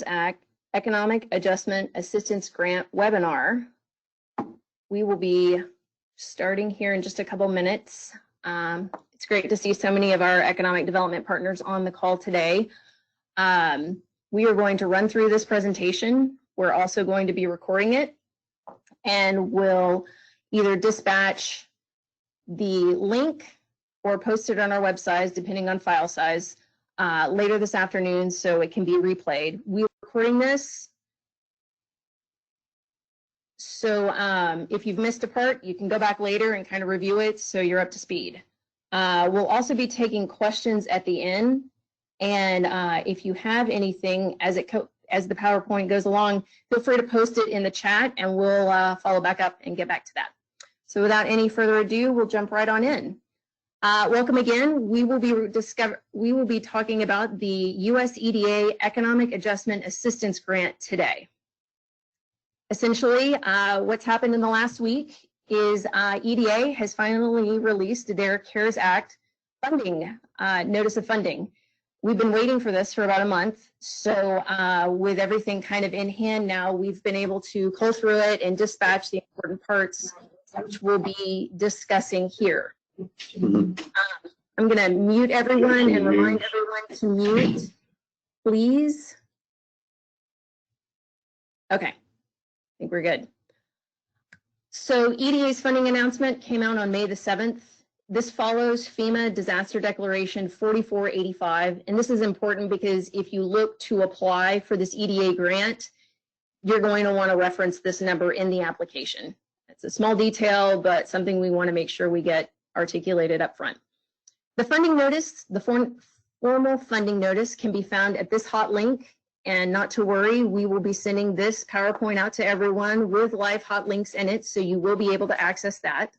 Act Economic Adjustment Assistance Grant webinar. We will be starting here in just a couple minutes. It's great to see so many of our economic development partners on the call today. We are going to run through this presentation. We're also going to be recording it, and we'll either dispatch the link or post it on our websites, depending on file size, later this afternoon so it can be replayed. We're recording this, so if you've missed a part, you can go back later and kind of review it so you're up to speed. We'll also be taking questions at the end, and if you have anything as the PowerPoint goes along, feel free to post it in the chat and we'll follow back up and get back to that. So without any further ado, we'll jump right on in. Welcome again. We will be talking about the US EDA Economic Adjustment Assistance Grant today. Essentially, what's happened in the last week is EDA has finally released their CARES Act funding, notice of funding. We've been waiting for this for about a month, so with everything kind of in hand now, we've been able to cull through it and dispatch the important parts, which we'll be discussing here. I'm going to mute everyone and remind everyone to mute, please. Okay, I think we're good. So EDA's funding announcement came out on May the 7th. This follows FEMA Disaster Declaration 4485, and this is important because if you look to apply for this EDA grant, you're going to want to reference this number in the application. It's a small detail, but something we want to make sure we get articulated up front. The funding notice, the formal funding notice, can be found at this hot link, and not to worry, we will be sending this PowerPoint out to everyone with live hot links in it, so you will be able to access that.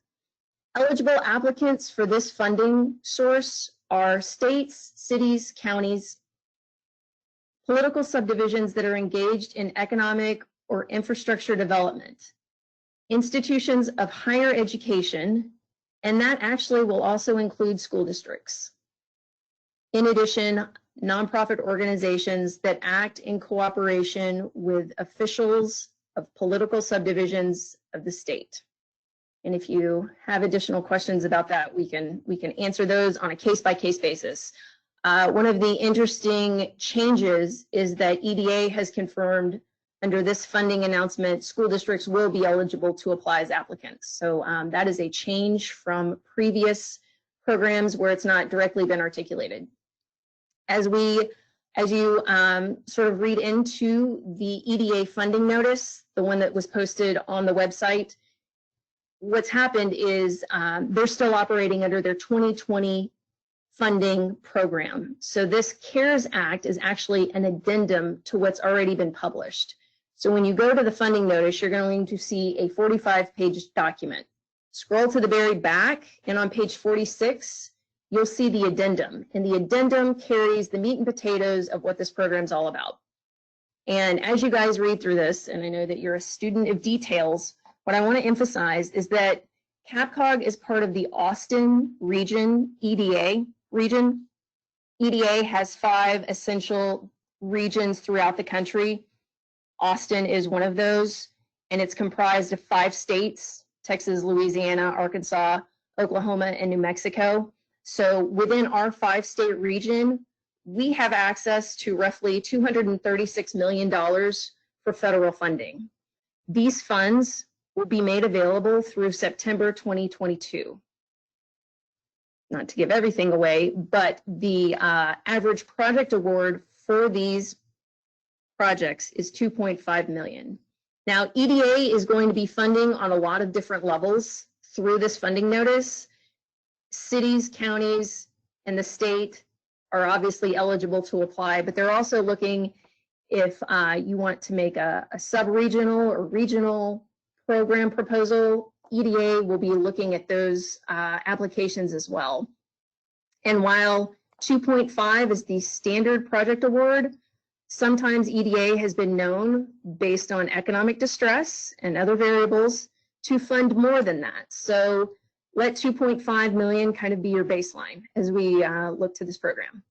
Eligible applicants for this funding source are states, cities, counties, political subdivisions that are engaged in economic or infrastructure development, institutions of higher education, and that actually will also include school districts. In addition, nonprofit organizations that act in cooperation with officials of political subdivisions of the state. And if you have additional questions about that, we can answer those on a case-by-case basis. One of the interesting changes is that EDA has confirmed under this funding announcement, school districts will be eligible to apply as applicants. So that is a change from previous programs where it's not directly been articulated. As you sort of read into the EDA funding notice, the one that was posted on the website, what's happened is they're still operating under their 2020 funding program. So this CARES Act is actually an addendum to what's already been published. So when you go to the funding notice, you're going to see a 45-page document. Scroll to the very back, and on page 46, you'll see the addendum. And the addendum carries the meat and potatoes of what this program's all about. And as you guys read through this, and I know that you're a student of details, what I want to emphasize is that CAPCOG is part of the Austin region, EDA region. EDA has 5 essential regions throughout the country. Austin is one of those, and it's comprised of 5 states, Texas, Louisiana, Arkansas, Oklahoma, and New Mexico. So within our 5-state region, we have access to roughly $236 million for federal funding. These funds will be made available through September 2022. Not to give everything away, but the average project award for these projects is $2.5 million. Now, EDA is going to be funding on a lot of different levels through this funding notice. Cities, counties, and the state are obviously eligible to apply, but they're also looking if you want to make a sub-regional or regional program proposal, EDA will be looking at those applications as well. And while 2.5 is the standard project award, sometimes EDA has been known, based on economic distress and other variables, to fund more than that. So let 2.5 million kind of be your baseline as we look to this program.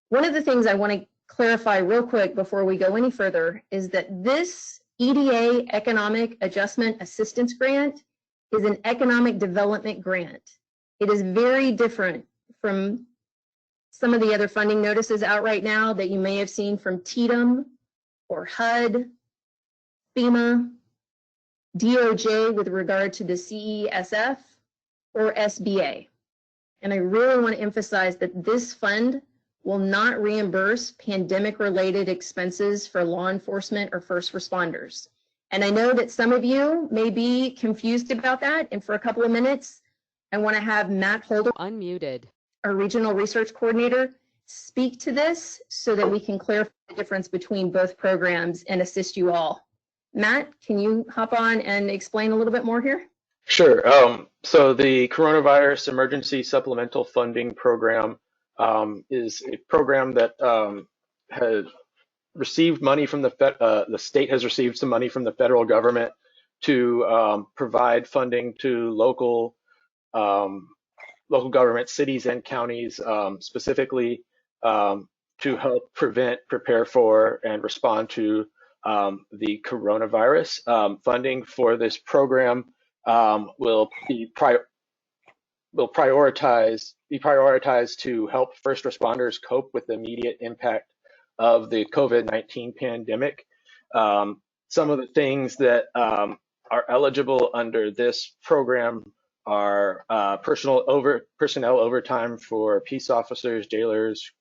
One of the things I want to clarify real quick before we go any further is that this EDA Economic Adjustment Assistance Grant is an economic development grant. It is very different from some of the other funding notices out right now that you may have seen from TDM or HUD, FEMA, DOJ with regard to the CESF, or SBA. And I really want to emphasize that this fund will not reimburse pandemic-related expenses for law enforcement or first responders. And I know that some of you may be confused about that, and for a couple of minutes, I want to have Matt Holder, Unmuted. our regional research coordinator, speak to this so that we can clarify the difference between both programs and assist you all. Matt, can you hop on and explain a little bit more here? Sure. So the Coronavirus Emergency Supplemental Funding Program is a program that has received money from the state has received some money from the federal government to provide funding to local government, cities and counties, specifically to help prevent, prepare for, and respond to the coronavirus. Funding for this program will be prioritized to help first responders cope with the immediate impact of the COVID-19 pandemic. Some of the things that are eligible under this program are personnel overtime for peace officers, jailers,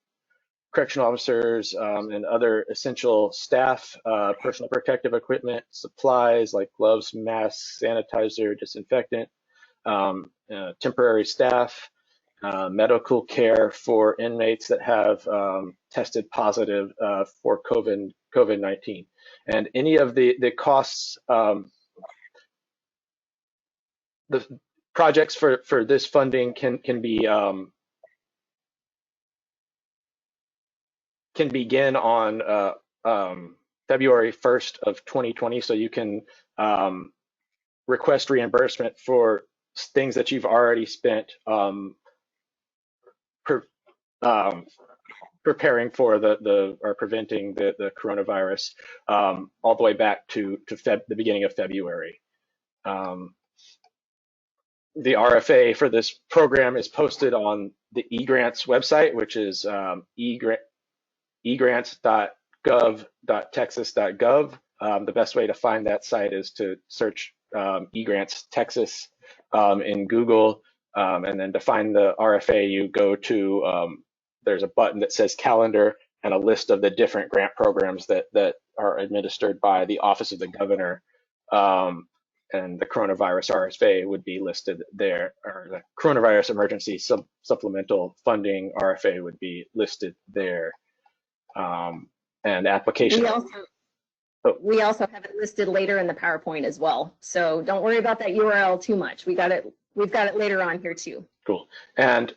correctional officers, and other essential staff, personal protective equipment, supplies like gloves, masks, sanitizer, disinfectant, temporary staff, medical care for inmates that have tested positive for COVID-19. And any of the costs, the projects for this funding can begin on February 1st of 2020. So you can request reimbursement for things that you've already spent preparing for or preventing the coronavirus all the way back to the beginning of February. The RFA for this program is posted on the eGrants website, which is egrants.gov.texas.gov. The best way to find that site is to search eGrants Texas in Google, and then to find the RFA, you go to, there's a button that says calendar and a list of the different grant programs that are administered by the Office of the Governor, and the coronavirus RFA would be listed there, or the Coronavirus Emergency Supplemental Funding RFA would be listed there. And application. We also have it listed later in the PowerPoint as well. So don't worry about that URL too much. We've got it later on here too. Cool. And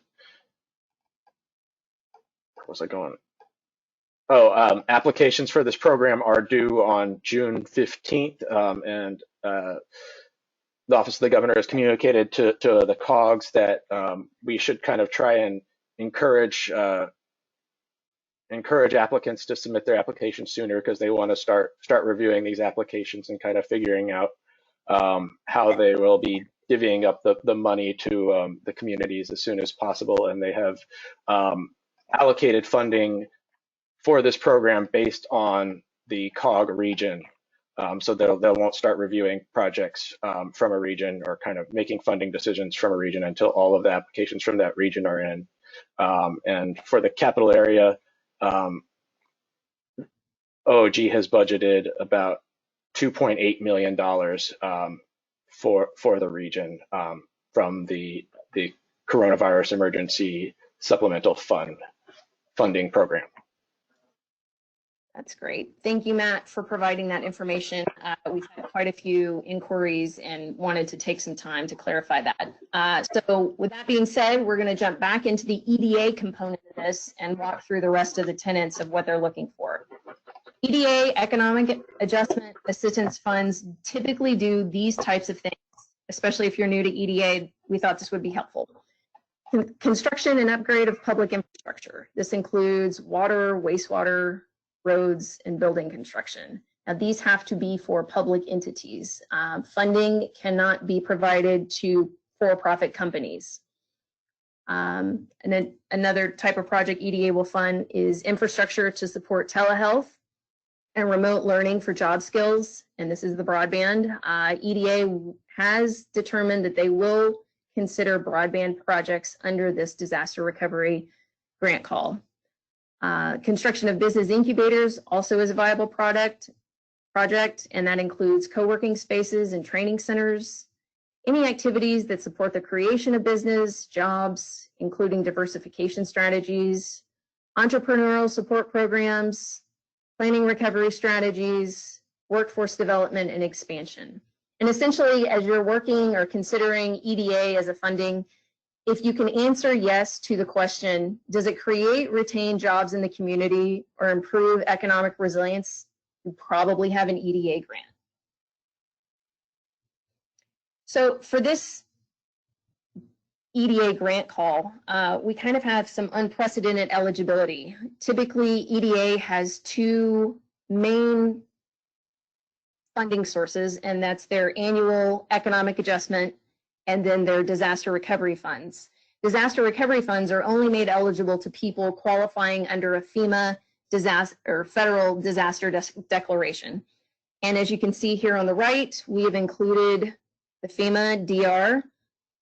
where was I going? Oh, applications for this program are due on June 15th, and the Office of the Governor has communicated to the COGs that we should kind of try and encourage applicants to submit their applications sooner, because they want to start reviewing these applications and kind of figuring out how they will be divvying up the money to the communities as soon as possible. And they have allocated funding for this program based on the COG region. So they won't start reviewing projects from a region or kind of making funding decisions from a region until all of the applications from that region are in. And for the capital area, OOG has budgeted about $2.8 million for the region from the Coronavirus Emergency Supplemental Funding Program. That's great. Thank you, Matt, for providing that information. We've had quite a few inquiries and wanted to take some time to clarify that. So with that being said, we're going to jump back into the EDA component of this and walk through the rest of the tenets of what they're looking for. EDA, Economic Adjustment Assistance Funds, typically do these types of things, especially if you're new to EDA. We thought this would be helpful. Construction and upgrade of public infrastructure. This includes water, wastewater, roads, and building construction. Now, these have to be for public entities. Funding cannot be provided to for-profit companies. And then another type of project EDA will fund is infrastructure to support telehealth and remote learning for job skills. And this is the broadband. EDA has determined that they will consider broadband projects under this disaster recovery grant call. Construction of business incubators also is a viable project, and that includes co-working spaces and training centers. Any activities that support the creation of business, jobs, including diversification strategies, entrepreneurial support programs, planning recovery strategies, workforce development, and expansion. And essentially, as you're working or considering EDA as a funding, if you can answer yes to the question, does it create, retain jobs in the community or improve economic resilience, you probably have an EDA grant. So for this EDA grant call, we kind of have some unprecedented eligibility. Typically, EDA has two main funding sources, and that's their annual economic adjustment and then their disaster recovery funds. Disaster recovery funds are only made eligible to people qualifying under a FEMA disaster or federal disaster declaration. And as you can see here on the right, we have included the FEMA DR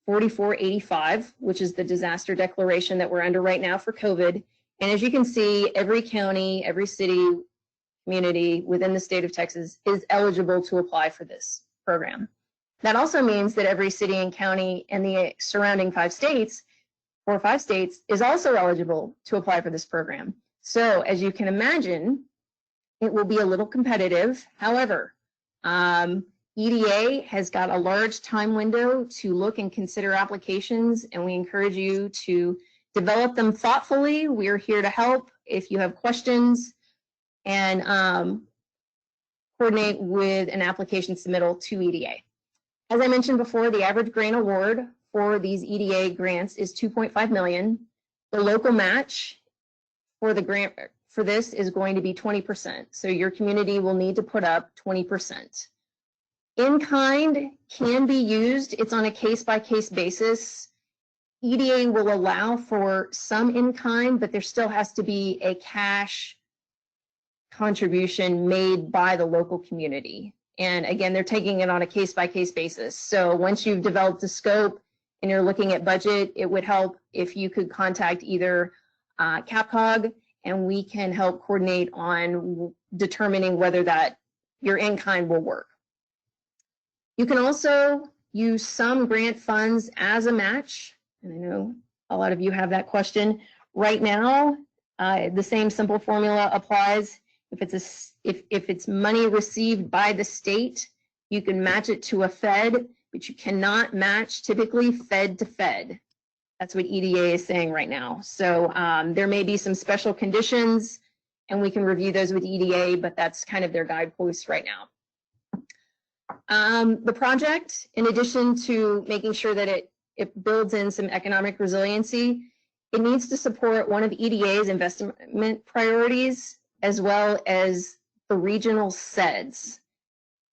4485, which is the disaster declaration that we're under right now for COVID. And as you can see, every county, every city, community within the state of Texas is eligible to apply for this program. That also means that every city and county and the surrounding 5 states, or 5 states, is also eligible to apply for this program. So as you can imagine, it will be a little competitive. However, EDA has got a large time window to look and consider applications, and we encourage you to develop them thoughtfully. We're here to help if you have questions, and coordinate with an application submittal to EDA. As I mentioned before, the average grant award for these EDA grants is $2.5 million. The local match for the grant for this is going to be 20%. So your community will need to put up 20%. In-kind can be used. It's on a case-by-case basis. EDA will allow for some in-kind, but there still has to be a cash contribution made by the local community. And again, they're taking it on a case-by-case basis. So once you've developed the scope and you're looking at budget, it would help if you could contact either CAPCOG, and we can help coordinate on determining whether that your in-kind will work. You can also use some grant funds as a match, and I know a lot of you have that question. Right now, the same simple formula applies. If it's money received by the state, you can match it to a Fed, but you cannot match typically Fed to Fed. That's what EDA is saying right now. So there may be some special conditions, and we can review those with EDA, but that's kind of their guideposts right now. The project, in addition to making sure that it builds in some economic resiliency, it needs to support one of EDA's investment priorities, as well as the regional SEDS,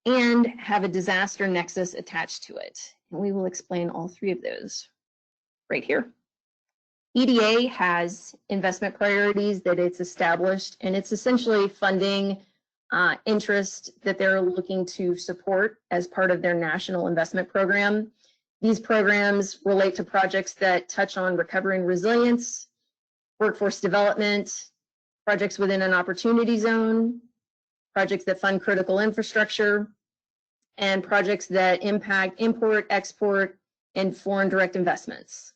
and have a disaster nexus attached to it. And we will explain all 3 of those right here. EDA has investment priorities that it's established, and it's essentially funding interest that they're looking to support as part of their national investment program. These programs relate to projects that touch on recovery and resilience, workforce development, projects within an opportunity zone, projects that fund critical infrastructure, and projects that impact import, export, and foreign direct investments.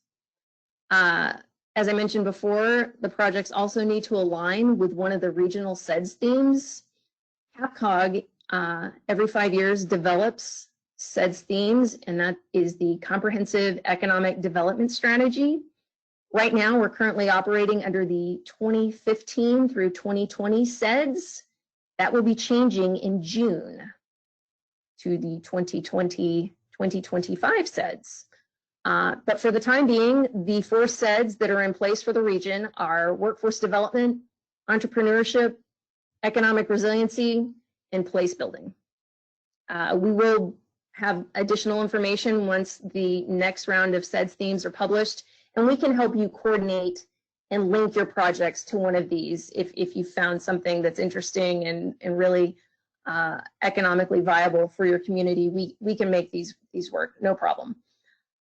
As I mentioned before, the projects also need to align with one of the regional SEDS themes. CAPCOG every 5 years develops SEDS themes, and that is the Comprehensive Economic Development Strategy. Right now, we're currently operating under the 2015 through 2020 SEDS. That will be changing in June to the 2020-2025 SEDS. But for the time being, the 4 SEDs that are in place for the region are workforce development, entrepreneurship, economic resiliency, and place building. We will have additional information once the next round of SEDS themes are published, and we can help you coordinate and link your projects to one of these if you found something that's interesting and really economically viable for your community. We can make these work, no problem.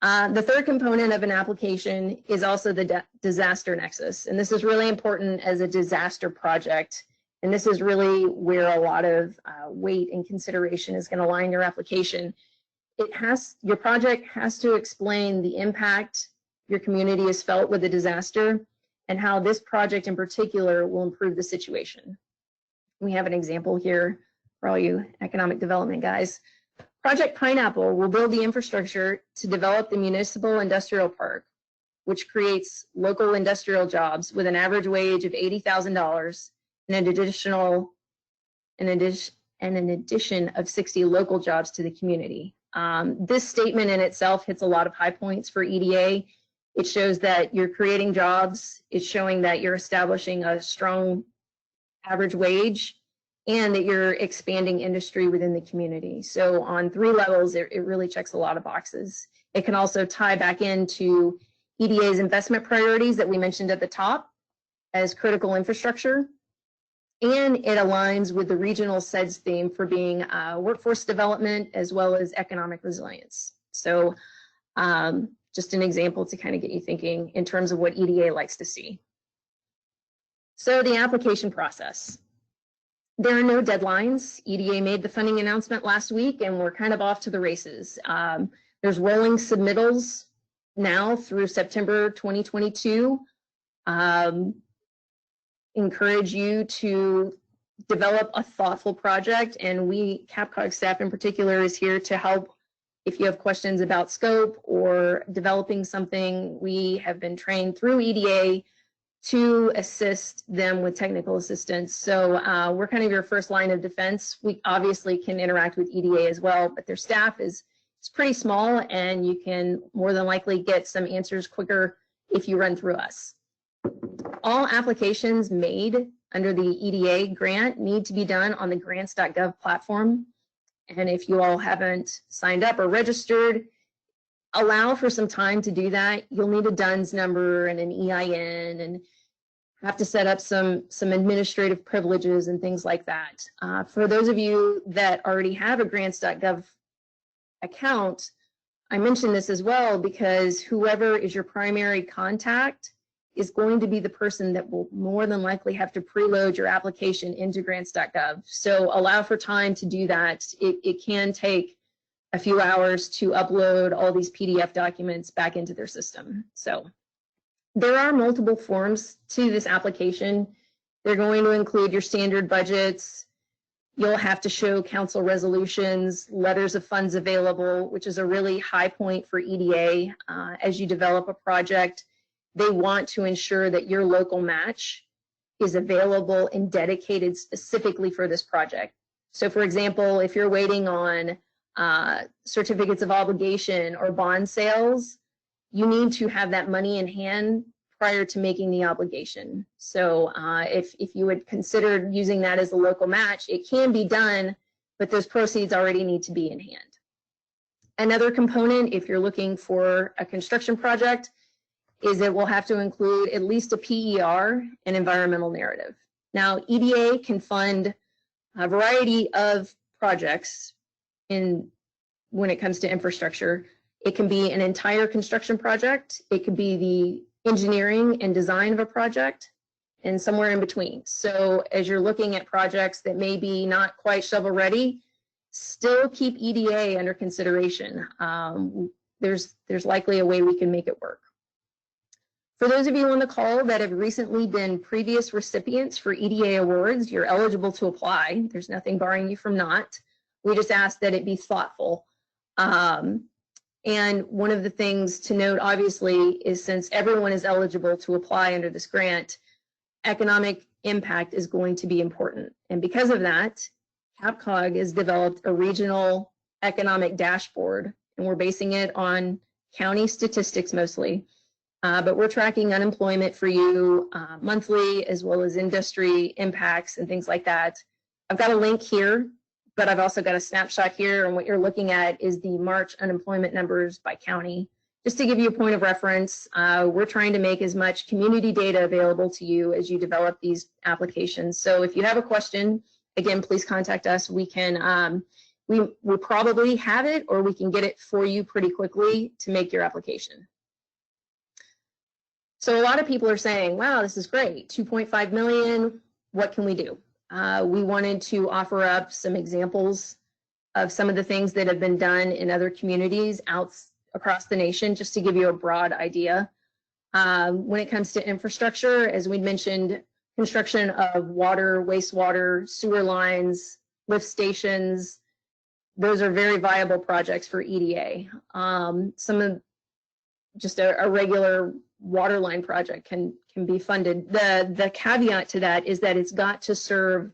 The third component of an application is also the disaster nexus, and this is really important as a disaster project. And this is really where a lot of weight and consideration is going to lie in your application. Your project has to explain the impact your community has felt with the disaster and how this project in particular will improve the situation. We have an example here for all you economic development guys. Project Pineapple will build the infrastructure to develop the municipal industrial park, which creates local industrial jobs with an average wage of $80,000 and an addition of 60 local jobs to the community. This statement in itself hits a lot of high points for EDA. It shows that you're creating jobs. It's showing that you're establishing a strong average wage and that you're expanding industry within the community. So on 3 levels, it really checks a lot of boxes. It can also tie back into EDA's investment priorities that we mentioned at the top as critical infrastructure. And it aligns with the regional SEDS theme for being workforce development as well as economic resilience. So just an example to kind of get you thinking in terms of what EDA likes to see. So the application process. There are no deadlines. EDA made the funding announcement last week and we're kind of off to the races. There's rolling submittals now through September 2022. Encourage you to develop a thoughtful project, and we, CAPCOG staff in particular, is here to help if you have questions about scope or developing something. We have been trained through EDA to assist them with technical assistance. So we're kind of your first line of defense. We obviously can interact with EDA as well, but their staff is pretty small, and you can more than likely get some answers quicker if you run through us. All applications made under the EDA grant need to be done on the grants.gov platform. And if you all haven't signed up or registered, allow for some time to do that. You'll need a DUNS number and an EIN and have to set up some administrative privileges and things like that. For those of you that already have a grants.gov account, I mention this as well because whoever is your primary contact is going to be the person that will more than likely have to preload your application into grants.gov. So allow for time to do that. It can take a few hours to upload all these PDF documents back into their system. So there are multiple forms to this application. They're going to include your standard budgets. You'll have to show council resolutions, letters of funds available, which is a really high point for EDA as you develop a project. They want to ensure that your local match is available and dedicated specifically for this project. So for example, if you're waiting on certificates of obligation or bond sales, you need to have that money in hand prior to making the obligation. So if you would consider using that as a local match, it can be done, but those proceeds already need to be in hand. Another component, if you're looking for a construction project, is it will have to include at least a PER and environmental narrative. Now, EDA can fund a variety of projects when it comes to infrastructure. It can be an entire construction project. It could be the engineering and design of a project, and somewhere in between. So as you're looking at projects that may be not quite shovel ready, still keep EDA under consideration. There's likely a way we can make it work. For those of you on the call that have recently been previous recipients for EDA awards, you're eligible to apply. There's nothing barring you from not. We just ask that it be thoughtful. And one of the things to note, obviously, is since everyone is eligible to apply under this grant, economic impact is going to be important. And because of that, CAPCOG has developed a regional economic dashboard, and we're basing it on county statistics mostly, but we're tracking unemployment for you monthly, as well as industry impacts and things like that. I've got a link here, but I've also got a snapshot here, and what you're looking at is the March unemployment numbers by county. Just to give you a point of reference, we're trying to make as much community data available to you as you develop these applications. So if you have a question, again, please contact us. We can, we'll probably have it, or we can get it for you pretty quickly to make your application. So a lot of people are saying, wow, this is great, 2.5 million, what can we do? We wanted to offer up some examples of some of the things that have been done in other communities across the nation, just to give you a broad idea. When it comes to infrastructure, as we mentioned, construction of water, wastewater, sewer lines, lift stations, those are very viable projects for EDA. Some of just a regular water line project can be funded. The caveat to that is that it's got to serve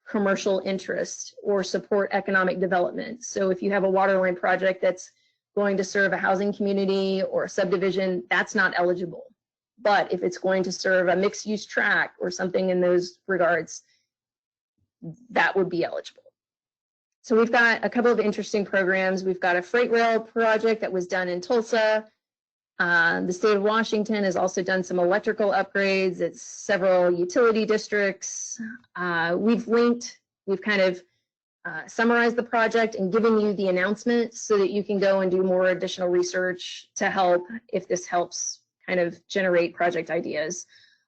commercial interests or support economic development. So if you have a water line project that's going to serve a housing community or a subdivision, that's not eligible. But if it's going to serve a mixed use tract or something in those regards, that would be eligible. So we've got a couple of interesting programs. We've got a freight rail project that was done in Tulsa. The state of Washington has also done some electrical upgrades at several utility districts. We've kind of summarized the project and given you the announcement so that you can go and do more additional research to help, if this helps kind of generate project ideas.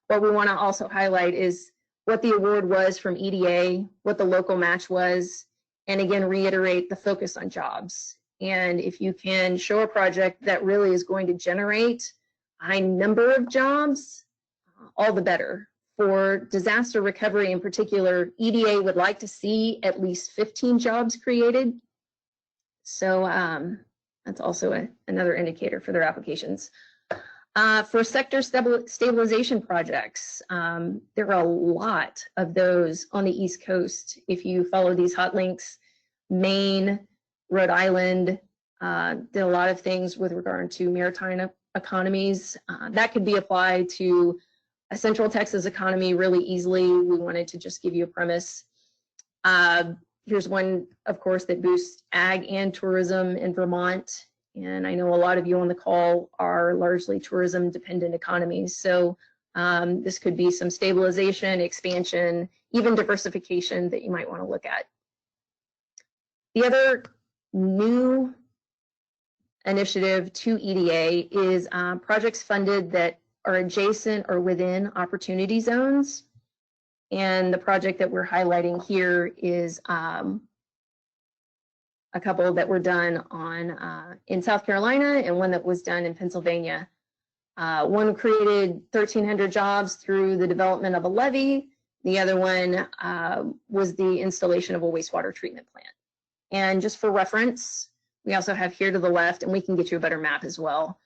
What we want to also highlight is what the award was from EDA, what the local match was, and again, reiterate the focus on jobs. And if you can show a project that really is going to generate a high number of jobs, all the better. For disaster recovery in particular, EDA would like to see at least 15 jobs created. So that's also another indicator for their applications. For sector stabilization projects, there are a lot of those on the East Coast. If you follow these hot links, Maine, Rhode Island, did a lot of things with regard to maritime economies. That could be applied to a Central Texas economy really easily. We wanted to just give you a premise. Here's one, of course, that boosts ag and tourism in Vermont. And I know a lot of you on the call are largely tourism dependent economies. So this could be some stabilization, expansion, even diversification that you might want to look at. The other new initiative to EDA is projects funded that are adjacent or within opportunity zones. And the project that we're highlighting here is a couple that were done on in South Carolina and one that was done in Pennsylvania. One created 1,300 jobs through the development of a levee. The other one was the installation of a wastewater treatment plant. And just for reference, we also have here to the left, and we can get you a better map as well,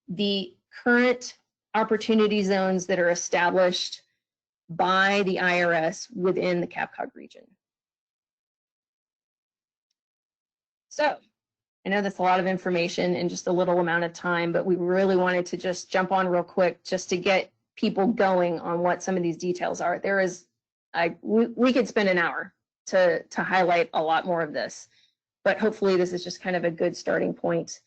the current opportunity zones that are established by the IRS within the CAPCOG region. So I know that's a lot of information in just a little amount of time, but we really wanted to just jump on real quick just to get people going on what some of these details are. There is, we could spend an hour to highlight a lot more of this, but hopefully this is just kind of a good starting point.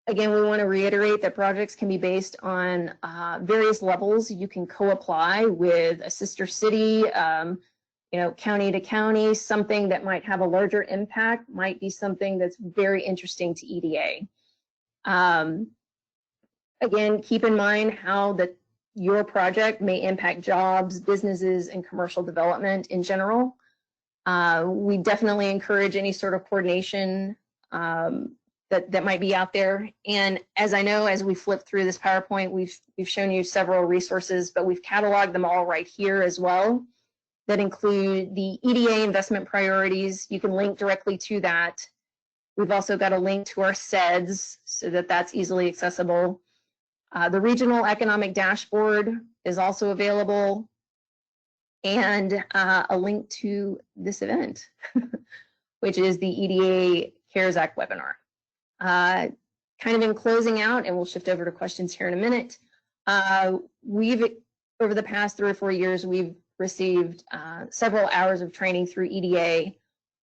Again, we want to reiterate that projects can be based on various levels. You can co-apply with a sister city, you know, county to county. Something that might have a larger impact might be something that's very interesting to EDA. Again, keep in mind how your project may impact jobs, businesses, and commercial development in general. We definitely encourage any sort of coordination that might be out there. And as I know, as we flip through this PowerPoint, we've shown you several resources, but we've cataloged them all right here as well, that include the EDA investment priorities. You can link directly to that. We've also got a link to our CEDS so that that's easily accessible. The regional economic dashboard is also available, and a link to this event, which is the EDA CARES Act webinar. Kind of in closing out, and we'll shift over to questions here in a minute. Over the past 3 or 4 years, we've received several hours of training through EDA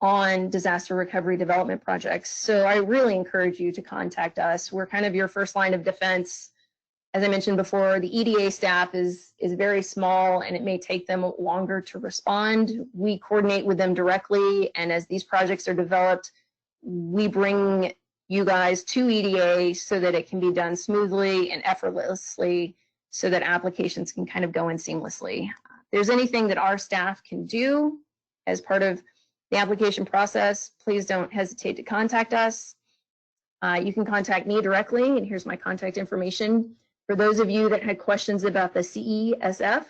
on disaster recovery development projects. So I really encourage you to contact us. We're kind of your first line of defense. As I mentioned before, the EDA staff is very small and it may take them longer to respond. We coordinate with them directly, and as these projects are developed, we bring you guys to EDA so that it can be done smoothly and effortlessly so that applications can kind of go in seamlessly. If there's anything that our staff can do as part of the application process, please don't hesitate to contact us. You can contact me directly, and here's my contact information. For those of you that had questions about the CESF,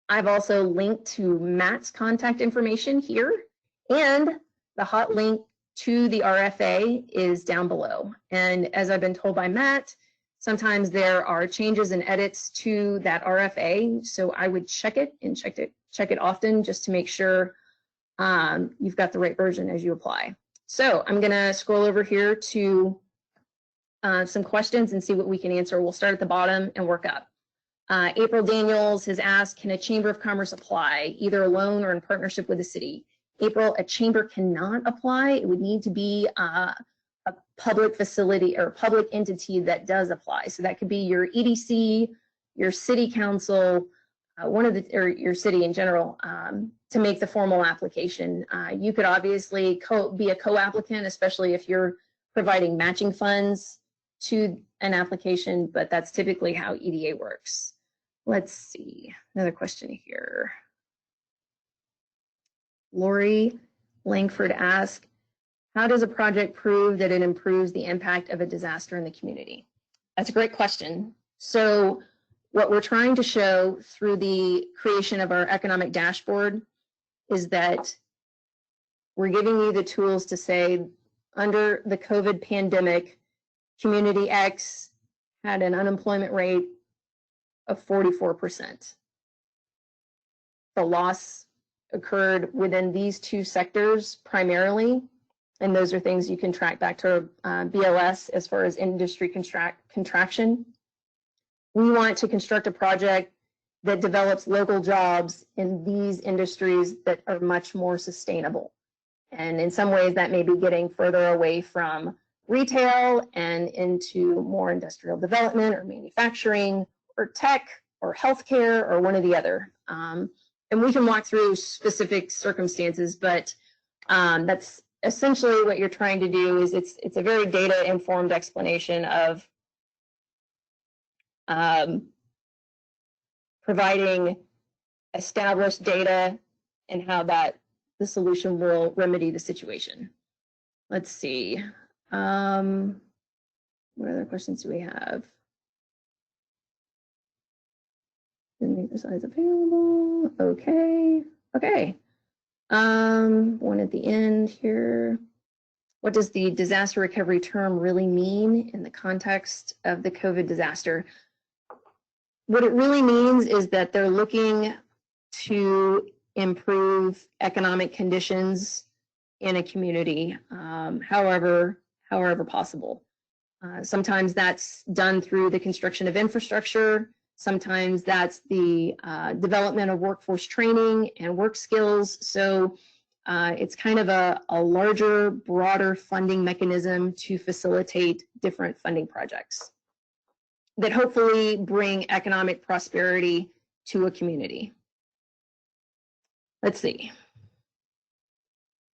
I've also linked to Matt's contact information here, and the hot link to the RFA is down below. And as I've been told by Matt, sometimes there are changes and edits to that RFA, so I would check it and check it often just to make sure you've got the right version as you apply. So I'm going to scroll over here to some questions and see what we can answer. We'll start at the bottom and work up. April Daniels has asked, can a Chamber of Commerce apply, either alone or in partnership with the city? April, a chamber cannot apply. It would need to be a public facility or a public entity that does apply. So that could be your EDC, your city council, or your city in general, to make the formal application. You could obviously be a co-applicant, especially if you're providing matching funds to an application, but that's typically how EDA works. Let's see, another question here. Lori Langford asked, how does a project prove that it improves the impact of a disaster in the community? That's a great question. So what we're trying to show through the creation of our economic dashboard is that we're giving you the tools to say, under the COVID pandemic, Community X had an unemployment rate of 44%. The loss occurred within these 2 sectors primarily, and those are things you can track back to BLS as far as industry contraction. We want to construct a project that develops local jobs in these industries that are much more sustainable. And in some ways that may be getting further away from retail and into more industrial development or manufacturing or tech or healthcare or one or the other. And we can walk through specific circumstances, but that's essentially what you're trying to do. Is it's a very data informed explanation of providing established data and how the solution will remedy the situation. Let's see. What other questions do we have? Didn't make the size available. Okay. Okay. One at the end here. What does the disaster recovery term really mean in the context of the COVID disaster? What it really means is that they're looking to improve economic conditions in a community, however possible. Sometimes that's done through the construction of infrastructure. Sometimes that's the development of workforce training and work skills. So it's kind of a larger, broader funding mechanism to facilitate different funding projects that hopefully bring economic prosperity to a community. Let's see.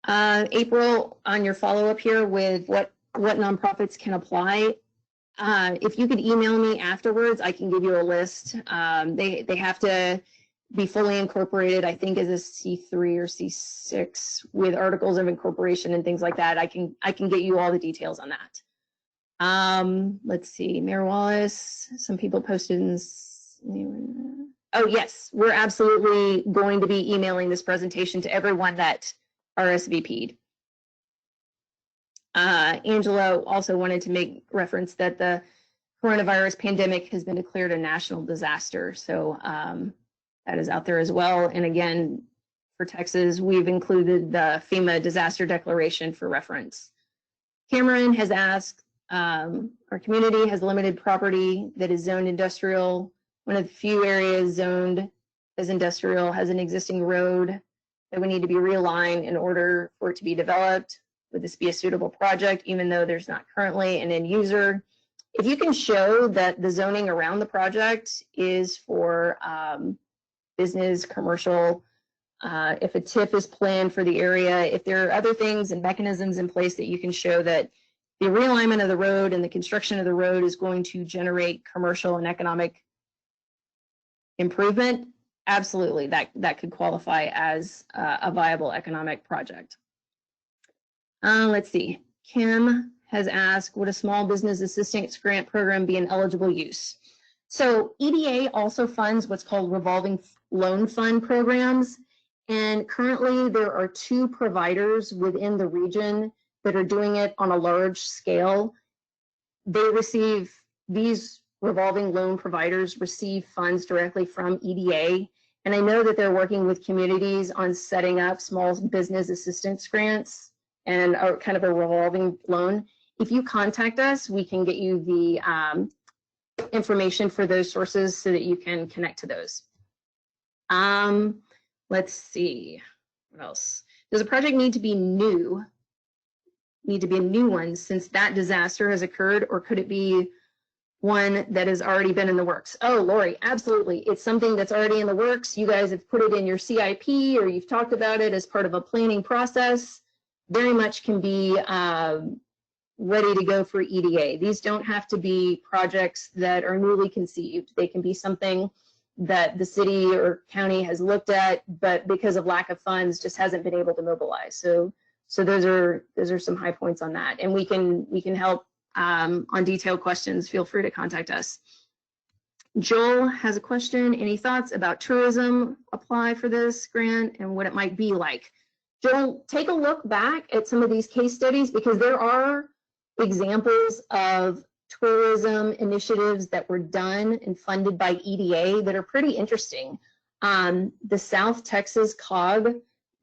April, on your follow-up here with what nonprofits can apply, if you could email me afterwards, I can give you a list. They have to be fully incorporated, I think, as a C3 or C6 with articles of incorporation and things like that. I can get you all the details on that. Let's see, Mayor Wallace, some people posted in, oh yes, we're absolutely going to be emailing this presentation to everyone that RSVP'd. Angela also wanted to make reference that the coronavirus pandemic has been declared a national disaster. So that is out there as well. And again, for Texas, we've included the FEMA disaster declaration for reference. Cameron has asked, our community has limited property that is zoned industrial. One of the few areas zoned as industrial has an existing road that would need to be realigned in order for it to be developed. Would this be a suitable project, even though there's not currently an end user? If you can show that the zoning around the project is for business, commercial, if a TIF is planned for the area, if there are other things and mechanisms in place that you can show that the realignment of the road and the construction of the road is going to generate commercial and economic improvement, absolutely, that could qualify as a viable economic project. Let's see, Kim has asked, would a small business assistance grant program be an eligible use? So EDA also funds what's called revolving loan fund programs. And currently there are 2 providers within the region that are doing it on a large scale. These revolving loan providers receive funds directly from EDA. And I know that they're working with communities on setting up small business assistance grants and kind of a revolving loan. If you contact us, we can get you the information for those sources so that you can connect to those. Let's see, what else? Does a project need to be new? Need to be a new one since that disaster has occurred, or could it be one that has already been in the works? Oh, Lori, absolutely. It's something that's already in the works. You guys have put it in your CIP or you've talked about it as part of a planning process. Very much can be ready to go for EDA. These don't have to be projects that are newly conceived. They can be something that the city or county has looked at, but because of lack of funds, just hasn't been able to mobilize. So those are some high points on that, and we can help on detailed questions. Feel free to contact us. Joel has a question. Any thoughts about tourism apply for this grant and what it might be like? Joel, take a look back at some of these case studies because there are examples of tourism initiatives that were done and funded by EDA that are pretty interesting. The South Texas COG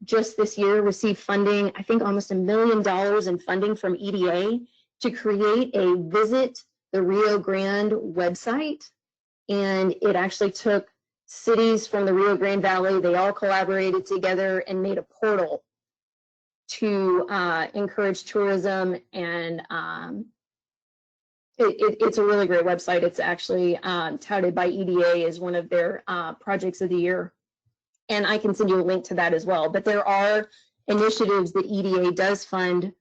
just this year received funding, I think almost $1 million in funding from EDA to create a Visit the Rio Grande website. And it actually took cities from the Rio Grande Valley, they all collaborated together and made a portal to encourage tourism, and it's a really great website. It's actually touted by EDA as one of their projects of the year, and I can send you a link to that as well. But there are initiatives that EDA does fund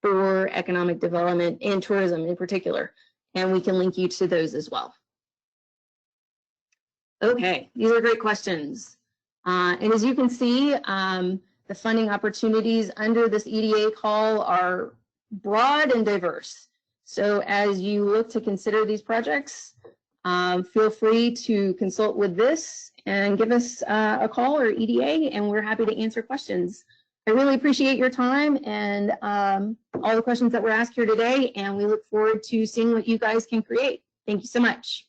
for economic development and tourism in particular, and we can link you to those as well. Okay, these are great questions. And as you can see, the funding opportunities under this EDA call are broad and diverse. So as you look to consider these projects, feel free to consult with this and give us a call or EDA, and we're happy to answer questions. I really appreciate your time and all the questions that were asked here today, and we look forward to seeing what you guys can create. Thank you so much.